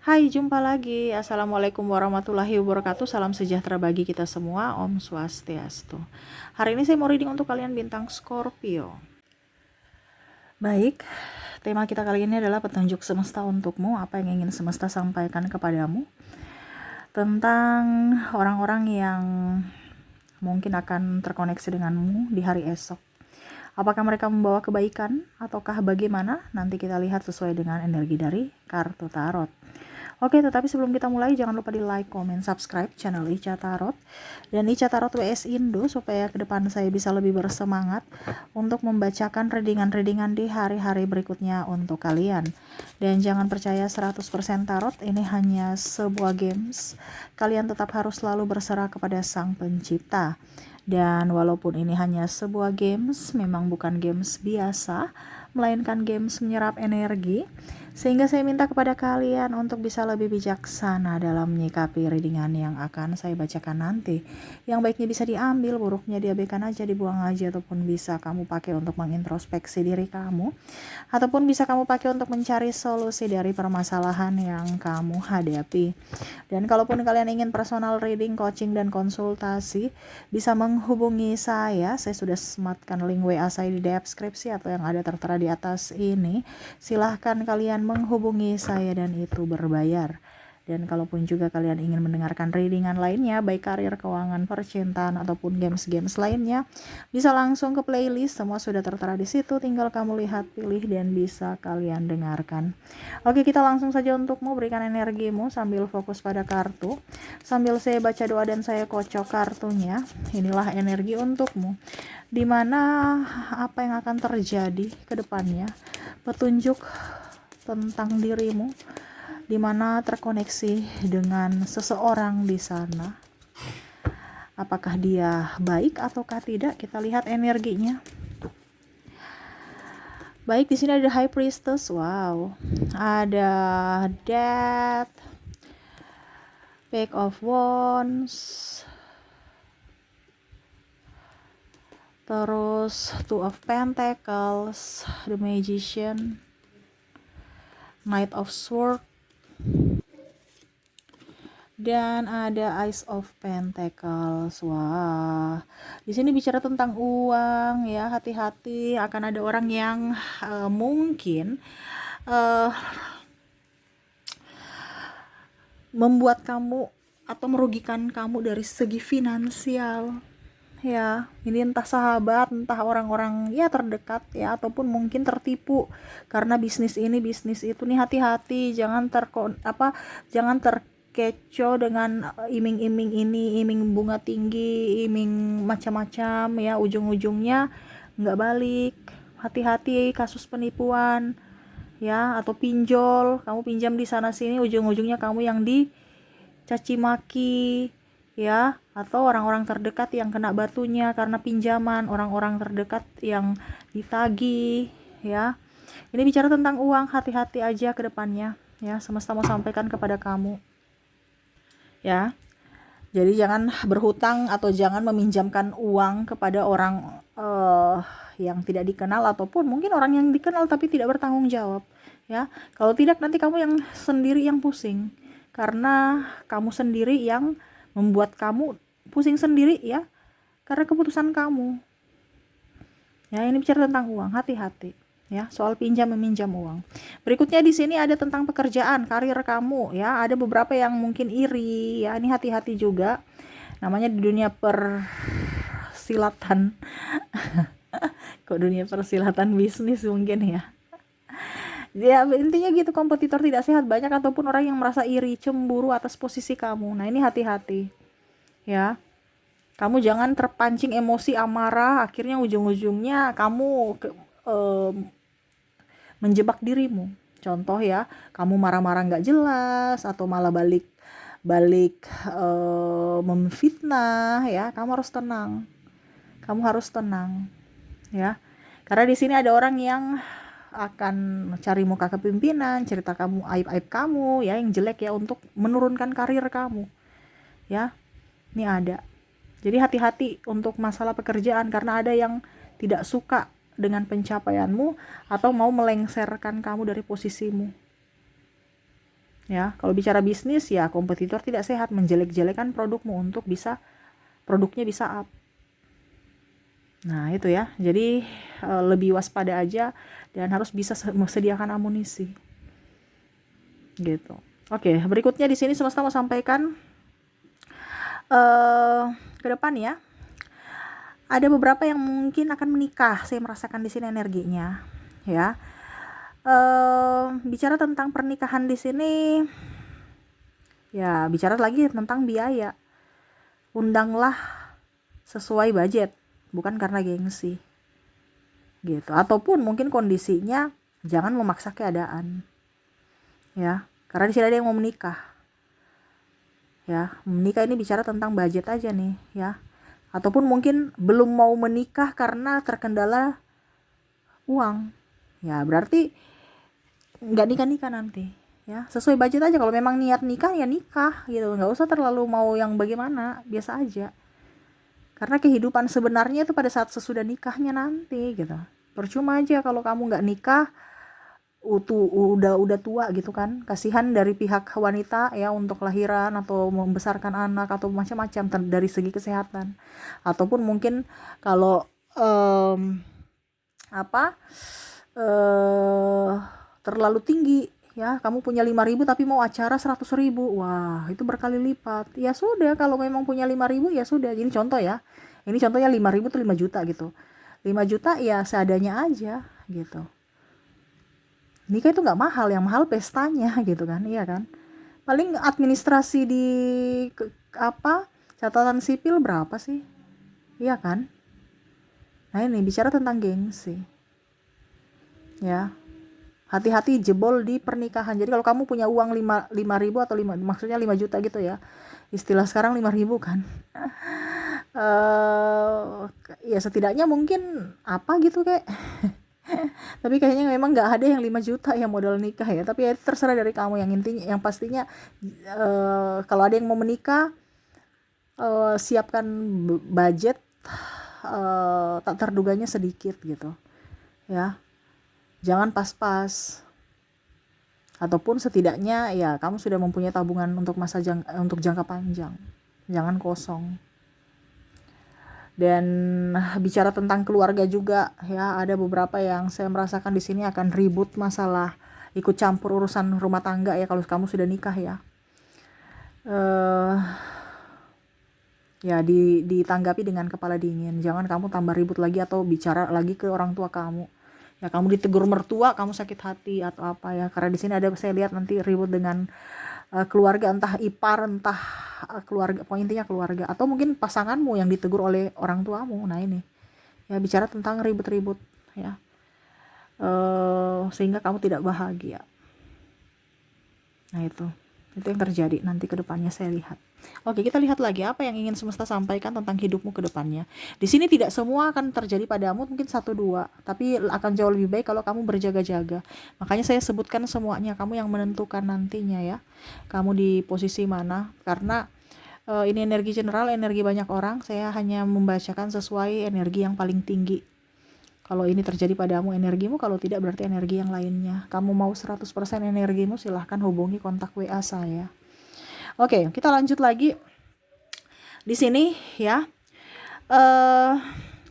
Hai, jumpa lagi. Assalamualaikum warahmatullahi wabarakatuh. Salam sejahtera bagi kita semua. Om Swastiastu. Hari ini saya mau reading untuk kalian bintang Scorpio. Baik, tema kita kali ini adalah petunjuk semesta untukmu. Apa yang ingin semesta sampaikan kepadamu tentang orang-orang yang mungkin akan terkoneksi denganmu di hari esok. Apakah mereka membawa kebaikan ataukah bagaimana? Nanti kita lihat sesuai dengan energi dari kartu tarot. Oke, tetapi sebelum kita mulai jangan lupa di like, comment, subscribe channel Ica Tarot dan Ica Tarot WS Indo supaya ke depan saya bisa lebih bersemangat untuk membacakan readingan-readingan di hari-hari berikutnya untuk kalian. Dan jangan percaya 100% tarot, ini hanya sebuah games. Kalian tetap harus selalu berserah kepada Sang Pencipta. Dan walaupun ini hanya sebuah games, memang bukan games biasa, melainkan games menyerap energi, sehingga saya minta kepada kalian untuk bisa lebih bijaksana dalam menyikapi readingan yang akan saya bacakan nanti. Yang baiknya bisa diambil, buruknya diabaikan aja, dibuang aja, ataupun bisa kamu pakai untuk mengintrospeksi diri kamu, ataupun bisa kamu pakai untuk mencari solusi dari permasalahan yang kamu hadapi. Dan kalaupun kalian ingin personal reading, coaching, dan konsultasi, bisa menghubungi saya sudah sematkan link WA saya di deskripsi atau yang ada tertera di atas ini. Silahkan kalian menghubungi saya dan itu berbayar. Dan kalaupun juga kalian ingin mendengarkan readingan lainnya, baik karir, keuangan, percintaan, ataupun games-games lainnya, bisa langsung ke playlist, semua sudah tertera di situ, tinggal kamu lihat, pilih, dan bisa kalian dengarkan. Oke, kita langsung saja untukmu, berikan energimu sambil fokus pada kartu, sambil saya baca doa dan saya kocok kartunya. Inilah energi untukmu, dimana apa yang akan terjadi ke depannya, petunjuk tentang dirimu, di mana terkoneksi dengan seseorang di sana. Apakah dia baik ataukah tidak? Kita lihat energinya. Baik, di sini ada High Priestess. Wow. Ada Death, Page of Wands. Terus Two of Pentacles, The Magician, Knight of Swords, dan ada Ace of Pentacles. Wah, di sini bicara tentang uang ya. Hati-hati, akan ada orang yang mungkin membuat kamu atau merugikan kamu dari segi finansial. Ya, ini entah sahabat, entah orang-orang ya terdekat ya, ataupun mungkin tertipu karena bisnis ini bisnis itu nih. Hati-hati, jangan jangan terkecoh dengan iming-iming ini, iming bunga tinggi, iming macam-macam ya, ujung-ujungnya nggak balik. Hati-hati kasus penipuan ya, atau pinjol, kamu pinjam di sana sini, ujung-ujungnya kamu yang dicaci maki ya, atau orang-orang terdekat yang kena batunya karena pinjaman, orang-orang terdekat yang ditagih ya. Ini bicara tentang uang, hati-hati aja ke depannya ya, semesta mau sampaikan kepada kamu ya. Jadi jangan berhutang atau jangan meminjamkan uang kepada orang yang tidak dikenal, ataupun mungkin orang yang dikenal tapi tidak bertanggung jawab ya. Kalau tidak, nanti kamu yang sendiri yang pusing, karena kamu sendiri yang membuat kamu pusing sendiri ya, karena keputusan kamu ya. Ini bicara tentang uang, hati-hati ya, soal pinjam meminjam uang. Berikutnya di sini ada tentang pekerjaan, karir kamu ya. Ada beberapa yang mungkin iri ya, ini hati-hati juga, namanya di dunia persilatan kok dunia persilatan bisnis mungkin ya. Ya intinya gitu, kompetitor tidak sehat banyak, ataupun orang yang merasa iri, cemburu atas posisi kamu. Nah ini hati-hati ya, kamu jangan terpancing emosi amarah, akhirnya ujung-ujungnya kamu menjebak dirimu. Contoh ya, kamu marah-marah nggak jelas, atau malah balik memfitnah ya. Kamu harus tenang, ya, karena di sini ada orang yang akan cari muka kepimpinan, cerita kamu, aib-aib kamu ya yang jelek ya, untuk menurunkan karir kamu ya. Ini ada. Jadi hati-hati untuk masalah pekerjaan, karena ada yang tidak suka dengan pencapaianmu atau mau melengsarkan kamu dari posisimu Ya, kalau bicara bisnis ya kompetitor tidak sehat menjelek-jelekan produkmu untuk produknya bisa up. Nah, itu ya. Jadi lebih waspada aja dan harus bisa sediakan amunisi. Gitu. Oke, berikutnya di sini semesta mau sampaikan ke depan ya. Ada beberapa yang mungkin akan menikah. Saya merasakan di sini energinya, ya. Bicara tentang pernikahan di sini, ya bicara lagi tentang biaya. Undanglah sesuai budget, bukan karena gengsi, gitu. Ataupun mungkin kondisinya jangan memaksa keadaan, ya. Karena di sini ada yang mau menikah, ya. Menikah ini bicara tentang budget aja nih, ya. Ataupun mungkin belum mau menikah karena terkendala uang, ya berarti nggak nikah nanti, ya. Sesuai budget aja. Kalau memang niat nikah ya nikah gitu, nggak usah terlalu mau yang bagaimana, biasa aja. Karena kehidupan sebenarnya itu pada saat sesudah nikahnya nanti gitu. Percuma aja kalau kamu nggak nikah udah tua gitu kan. Kasihan dari pihak wanita ya untuk lahiran atau membesarkan anak atau macam-macam dari segi kesehatan. Ataupun mungkin kalau terlalu tinggi ya, kamu punya 5.000 tapi mau acara 100.000, wah itu berkali lipat. Ya sudah, kalau memang punya 5.000 ya sudah. Ini contoh ya, ini contohnya 5.000 tuh 5 juta gitu. 5 juta ya seadanya aja gitu. Nikah itu nggak mahal, yang mahal pestanya gitu kan, iya kan. Paling administrasi di catatan sipil berapa sih, iya kan. Nah ini bicara tentang gengsi, ya. Hati-hati jebol di pernikahan. Jadi kalau kamu punya uang 5.000 atau 5, maksudnya 5 juta gitu ya. Istilah sekarang 5.000 kan. Ya setidaknya mungkin apa gitu kayak. Tapi kayaknya memang nggak ada yang 5 juta yang modal nikah ya. Tapi ya terserah dari kamu. Yang intinya, yang pastinya kalau ada yang mau menikah, siapkan budget tak terduganya sedikit gitu, ya. Jangan pas-pas. Ataupun setidaknya ya kamu sudah mempunyai tabungan untuk untuk jangka panjang. Jangan kosong. Dan bicara tentang keluarga juga ya, ada beberapa yang saya merasakan di sini akan ribut masalah ikut campur urusan rumah tangga ya kalau kamu sudah nikah ya. Ya ditanggapi dengan kepala dingin. Jangan kamu tambah ribut lagi atau bicara lagi ke orang tua kamu. Ya kamu ditegur mertua, kamu sakit hati atau apa ya. Karena di sini ada, saya lihat nanti ribut dengan keluarga, entah ipar, entah keluarga, pokoknya intinya keluarga. Atau mungkin pasanganmu yang ditegur oleh orang tuamu. Nah ini, ya bicara tentang ribut-ribut ya. Sehingga kamu tidak bahagia. Nah itu yang terjadi nanti ke depannya, saya lihat. Oke, kita lihat lagi apa yang ingin semesta sampaikan tentang hidupmu ke depannya. Di sini tidak semua akan terjadi padamu, mungkin 1-2, tapi akan jauh lebih baik kalau kamu berjaga-jaga. Makanya saya sebutkan semuanya, kamu yang menentukan nantinya ya. Kamu di posisi mana? Karena ini energi general, energi banyak orang. Saya hanya membacakan sesuai energi yang paling tinggi. Kalau ini terjadi padamu energimu, kalau tidak berarti energi yang lainnya. Kamu mau 100% energimu, silahkan hubungi kontak WA saya. Oke, kita lanjut lagi. Di sini ya.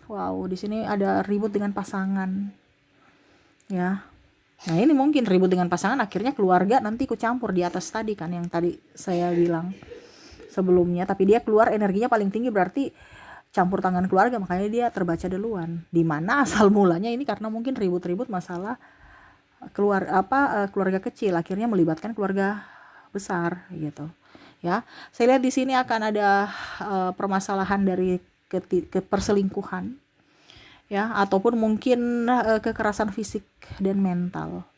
Wow, di sini ada ribut dengan pasangan. Ya. Nah, ini mungkin ribut dengan pasangan akhirnya keluarga nanti ikut campur di atas tadi kan, yang tadi saya bilang sebelumnya, tapi dia keluar energinya paling tinggi berarti campur tangan keluarga, makanya dia terbaca duluan. Di mana asal mulanya ini karena mungkin ribut-ribut masalah keluarga kecil akhirnya melibatkan keluarga besar gitu. Ya, saya lihat di sini akan ada permasalahan dari perselingkuhan, ya, ataupun mungkin kekerasan fisik dan mental,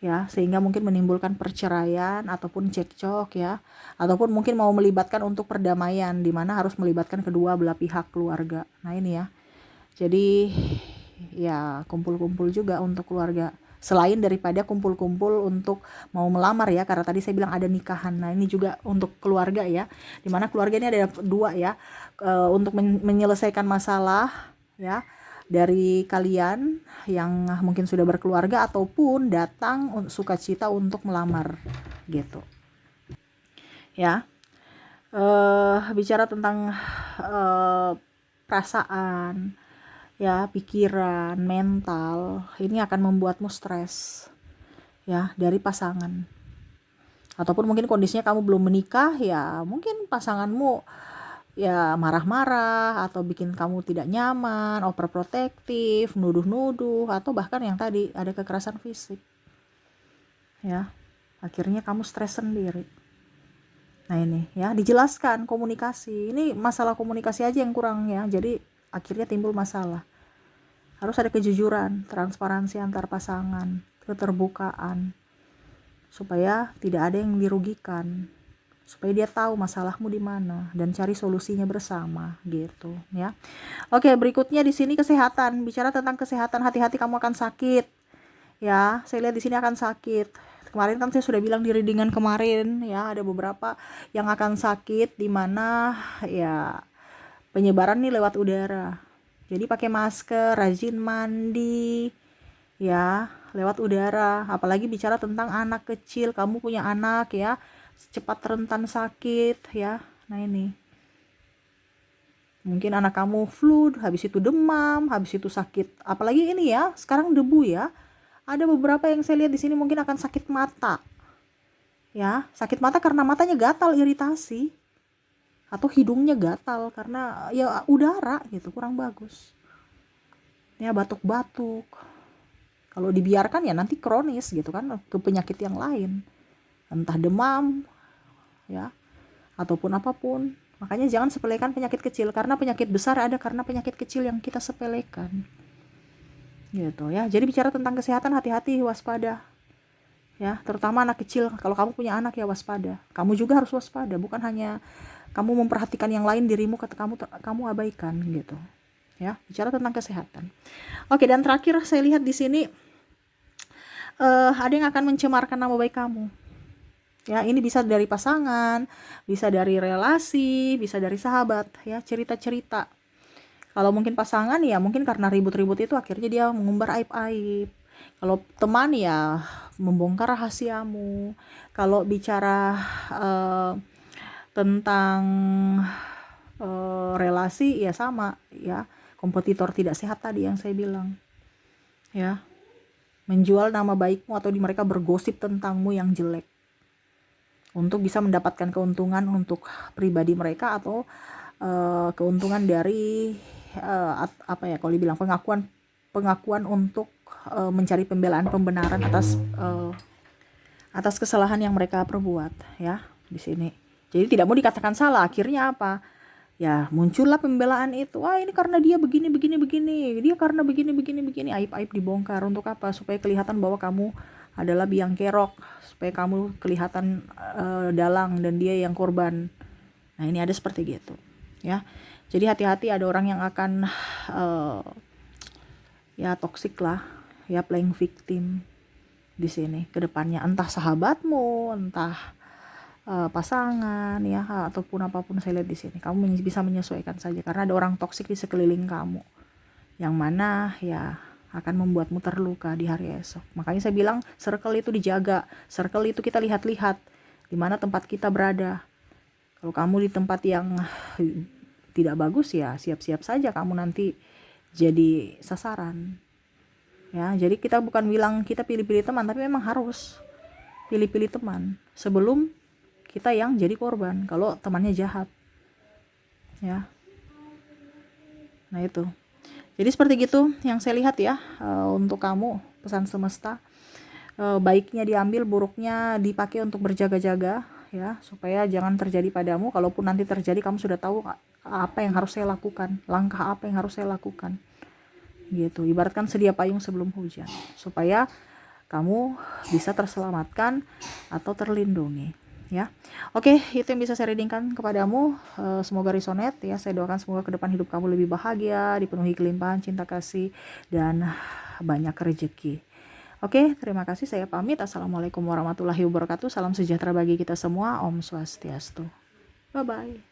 ya, sehingga mungkin menimbulkan perceraian ataupun cekcok ya, ataupun mungkin mau melibatkan untuk perdamaian di mana harus melibatkan kedua belah pihak keluarga. Nah ini ya, jadi ya kumpul-kumpul juga untuk keluarga, selain daripada kumpul-kumpul untuk mau melamar ya, karena tadi saya bilang ada nikahan. Nah ini juga untuk keluarga ya, dimana keluarga ini ada 2 ya, untuk menyelesaikan masalah ya, dari kalian yang mungkin sudah berkeluarga ataupun datang sukacita untuk melamar gitu ya. Bicara tentang perasaan ya, pikiran, mental, ini akan membuatmu stres ya dari pasangan. Ataupun mungkin kondisinya kamu belum menikah ya, mungkin pasanganmu ya marah-marah atau bikin kamu tidak nyaman, overprotective, nuduh-nuduh, atau bahkan yang tadi ada kekerasan fisik ya. Akhirnya kamu stres sendiri. Nah ini ya, dijelaskan komunikasi. Ini masalah komunikasi aja yang kurang ya, jadi akhirnya timbul masalah. Harus ada kejujuran, transparansi antar pasangan, keterbukaan, supaya tidak ada yang dirugikan, supaya dia tahu masalahmu di mana dan cari solusinya bersama gitu ya. Oke, berikutnya di sini kesehatan. Bicara tentang kesehatan, hati-hati kamu akan sakit ya. Saya lihat di sini akan sakit. Kemarin kan saya sudah bilang di readingan kemarin ya, ada beberapa yang akan sakit di mana ya penyebaran nih lewat udara. Jadi pakai masker, rajin mandi ya, lewat udara. Apalagi bicara tentang anak kecil, kamu punya anak ya, cepat rentan sakit ya. Nah ini mungkin anak kamu flu, habis itu demam, habis itu sakit. Apalagi ini ya, sekarang debu ya. Ada beberapa yang saya lihat di sini mungkin akan sakit mata. Ya, sakit mata karena matanya gatal, iritasi. Atau hidungnya gatal karena ya udara gitu, kurang bagus. Ya, batuk-batuk. Kalau dibiarkan ya nanti kronis gitu kan, ke penyakit yang lain. Entah demam ya, ataupun apapun. Makanya jangan sepelekan penyakit kecil, karena penyakit besar ada karena penyakit kecil yang kita sepelekan. Gitu ya. Jadi bicara tentang kesehatan, hati-hati, waspada. Ya, terutama anak kecil. Kalau kamu punya anak ya waspada. Kamu juga harus waspada, bukan hanya kamu memperhatikan yang lain, dirimu kata kamu abaikan gitu. Ya, bicara tentang kesehatan. Oke, dan terakhir saya lihat di sini ada yang akan mencemarkan nama baik kamu. Ya, ini bisa dari pasangan, bisa dari relasi, bisa dari sahabat ya, cerita-cerita. Kalau mungkin pasangan ya mungkin karena ribut-ribut itu akhirnya dia mengumbar aib-aib. Kalau teman ya membongkar rahasiamu. Kalau bicara tentang relasi ya sama ya, kompetitor tidak sehat tadi yang saya bilang ya, menjual nama baikmu atau di mereka bergosip tentangmu yang jelek untuk bisa mendapatkan keuntungan untuk pribadi mereka atau keuntungan dari apa ya, kalau dibilang pengakuan untuk mencari pembenaran atas kesalahan yang mereka perbuat ya di sini. Jadi tidak mau dikatakan salah, akhirnya apa? Ya muncullah pembelaan itu. Wah, ini karena dia begini, dia karena begini, aib-aib dibongkar. Untuk apa? Supaya kelihatan bahwa kamu adalah biang kerok, supaya kamu kelihatan dalang dan dia yang korban. Nah ini ada seperti gitu ya. Jadi hati-hati, ada orang yang akan ya toksik lah ya, playing victim di sini ke depannya, entah sahabatmu, entah pasangan ya, ataupun apapun. Saya lihat di sini kamu bisa menyesuaikan saja, karena ada orang toksik di sekeliling kamu yang mana ya akan membuatmu terluka di hari esok. Makanya saya bilang circle itu dijaga, circle itu kita lihat-lihat di mana tempat kita berada. Kalau kamu di tempat yang tidak bagus ya siap-siap saja kamu nanti jadi sasaran ya. Jadi kita bukan bilang kita pilih-pilih teman, tapi memang harus pilih-pilih teman sebelum kita yang jadi korban kalau temannya jahat ya. Nah itu, jadi seperti gitu yang saya lihat ya. Untuk kamu, pesan semesta, baiknya diambil, buruknya dipakai untuk berjaga-jaga ya, supaya jangan terjadi padamu. Kalaupun nanti terjadi, kamu sudah tahu apa yang harus saya lakukan, langkah apa yang harus saya lakukan gitu. Ibaratkan sedia payung sebelum hujan, supaya kamu bisa terselamatkan atau terlindungi ya. Oke, itu yang bisa saya readingkan kepadamu. Semoga resonate ya. Saya doakan semoga ke depan hidup kamu lebih bahagia, dipenuhi kelimpahan cinta kasih dan banyak rezeki. Oke, terima kasih, saya pamit. Assalamualaikum warahmatullahi wabarakatuh. Salam sejahtera bagi kita semua. Om Swastiastu. Bye bye.